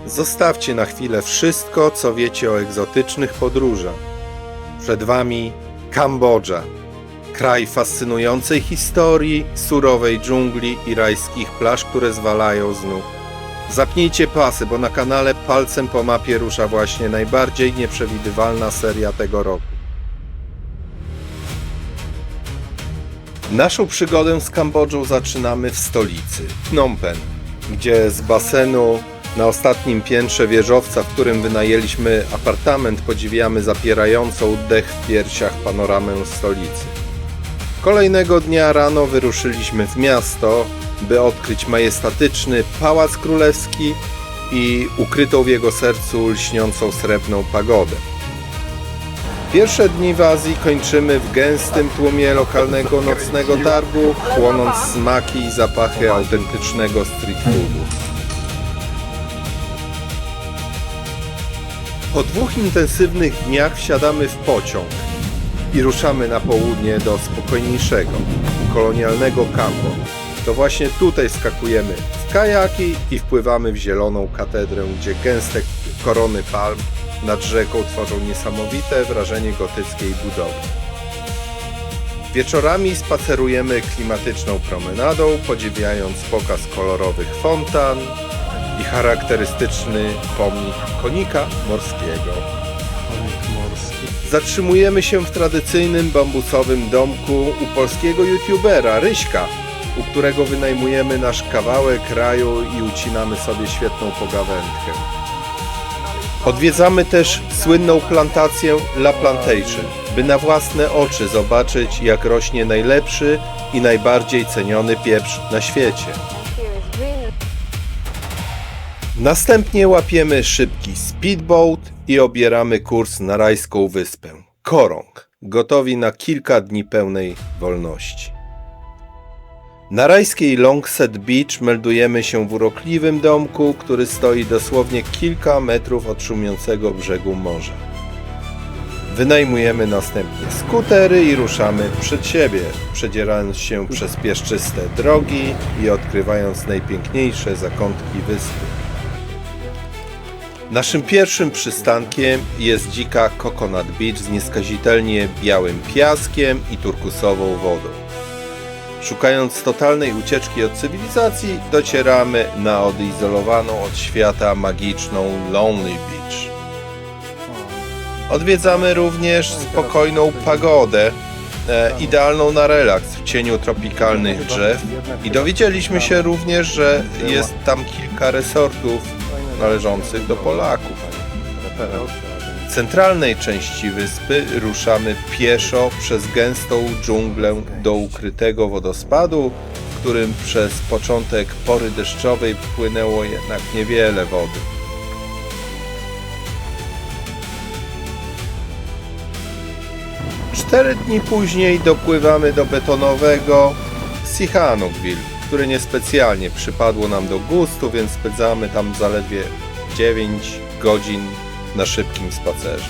Zostawcie na chwilę wszystko, co wiecie o egzotycznych podróżach. Przed Wami Kambodża, kraj fascynującej historii, surowej dżungli i rajskich plaż, które zwalają z nóg. Zapnijcie pasy, bo na kanale Palcem po mapie rusza właśnie najbardziej nieprzewidywalna seria tego roku. Naszą przygodę z Kambodżą zaczynamy w stolicy, Phnom Penh, gdzie z basenu na ostatnim piętrze wieżowca, w którym wynajęliśmy apartament, podziwiamy zapierającą dech w piersiach panoramę stolicy. Kolejnego dnia rano wyruszyliśmy w miasto, by odkryć majestatyczny Pałac Królewski i ukrytą w jego sercu lśniącą srebrną pagodę. Pierwsze dni w Azji kończymy w gęstym tłumie lokalnego nocnego targu, chłonąc smaki i zapachy autentycznego street foodu. Po 2 intensywnych dniach wsiadamy w pociąg i ruszamy na południe do spokojniejszego, kolonialnego Kambo. To właśnie tutaj skakujemy w kajaki i wpływamy w zieloną katedrę, gdzie gęste korony palm nad rzeką tworzą niesamowite wrażenie gotyckiej budowy. Wieczorami spacerujemy klimatyczną promenadą, podziwiając pokaz kolorowych fontan i charakterystyczny pomnik konika morskiego. Zatrzymujemy się w tradycyjnym bambusowym domku u polskiego youtubera Ryśka, u którego wynajmujemy nasz kawałek raju i ucinamy sobie świetną pogawędkę. Odwiedzamy też słynną plantację La Plantation, by na własne oczy zobaczyć, jak rośnie najlepszy i najbardziej ceniony pieprz na świecie. Następnie łapiemy szybki speedboat i obieramy kurs na rajską wyspę Korong, gotowi na kilka dni pełnej wolności. Na rajskiej Longset Beach meldujemy się w urokliwym domku, który stoi dosłownie kilka metrów od szumiącego brzegu morza. Wynajmujemy następnie skutery i ruszamy przed siebie, przedzierając się przez pieszczyste drogi i odkrywając najpiękniejsze zakątki wyspy. Naszym pierwszym przystankiem jest dzika Coconut Beach z nieskazitelnie białym piaskiem i turkusową wodą. Szukając totalnej ucieczki od cywilizacji, docieramy na odizolowaną od świata magiczną Lonely Beach. Odwiedzamy również spokojną pagodę, idealną na relaks w cieniu tropikalnych drzew i dowiedzieliśmy się również, że jest tam kilka resortów należących do Polaków. W centralnej części wyspy ruszamy pieszo przez gęstą dżunglę do ukrytego wodospadu, w którym przez początek pory deszczowej płynęło jednak niewiele wody. Cztery dni później dopływamy do betonowego Sihanoukville, które niespecjalnie przypadło nam do gustu, więc spędzamy tam zaledwie 9 godzin na szybkim spacerze.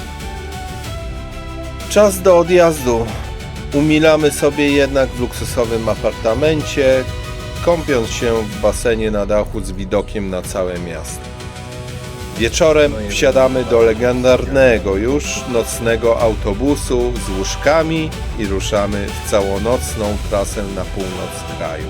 Czas do odjazdu. Umilamy sobie jednak w luksusowym apartamencie, kąpiąc się w basenie na dachu z widokiem na całe miasto. Wieczorem wsiadamy do legendarnego już nocnego autobusu z łóżkami i ruszamy w całonocną trasę na północ kraju.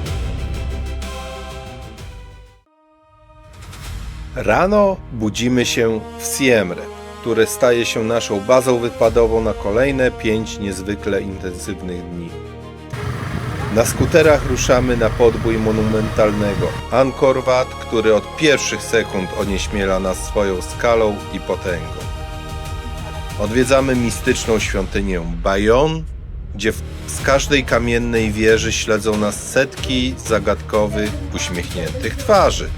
Rano budzimy się w Siem Reap, które staje się naszą bazą wypadową na kolejne 5 niezwykle intensywnych dni. Na skuterach ruszamy na podbój monumentalnego Angkor Wat, który od pierwszych sekund onieśmiela nas swoją skalą i potęgą. Odwiedzamy mistyczną świątynię Bayon, gdzie z każdej kamiennej wieży śledzą nas setki zagadkowych, uśmiechniętych twarzy.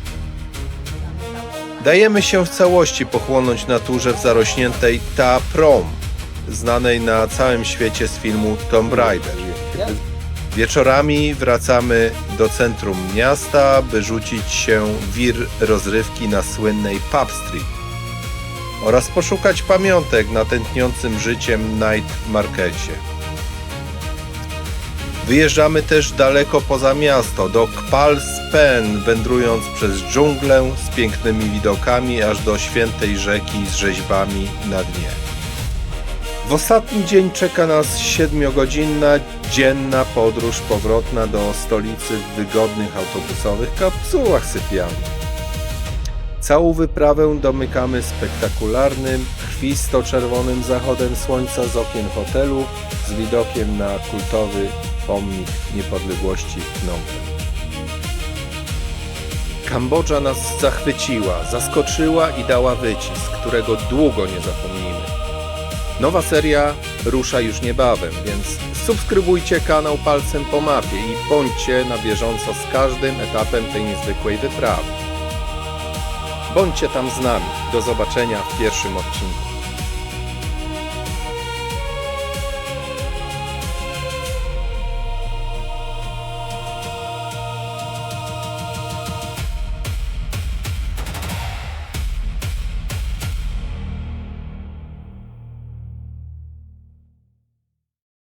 Dajemy się w całości pochłonąć naturze w zarośniętej Ta Prohm, znanej na całym świecie z filmu Tomb Raider. Wieczorami wracamy do centrum miasta, by rzucić się w wir rozrywki na słynnej Pub Street oraz poszukać pamiątek na tętniącym życiem night markecie. Wyjeżdżamy też daleko poza miasto, do Kpal Spen, wędrując przez dżunglę z pięknymi widokami aż do świętej rzeki z rzeźbami na dnie. W ostatni dzień czeka nas 7-godzinna dzienna podróż powrotna do stolicy w wygodnych autobusowych kapsułach sypialnych. Całą wyprawę domykamy spektakularnym, krwisto-czerwonym zachodem słońca z okien hotelu z widokiem na kultowy pomnik niepodległości Phnom Penh. Kambodża nas zachwyciła, zaskoczyła i dała wycisk, którego długo nie zapomnimy. Nowa seria rusza już niebawem, więc subskrybujcie kanał Palcem po mapie i bądźcie na bieżąco z każdym etapem tej niezwykłej wyprawy. Bądźcie tam z nami. Do zobaczenia w pierwszym odcinku.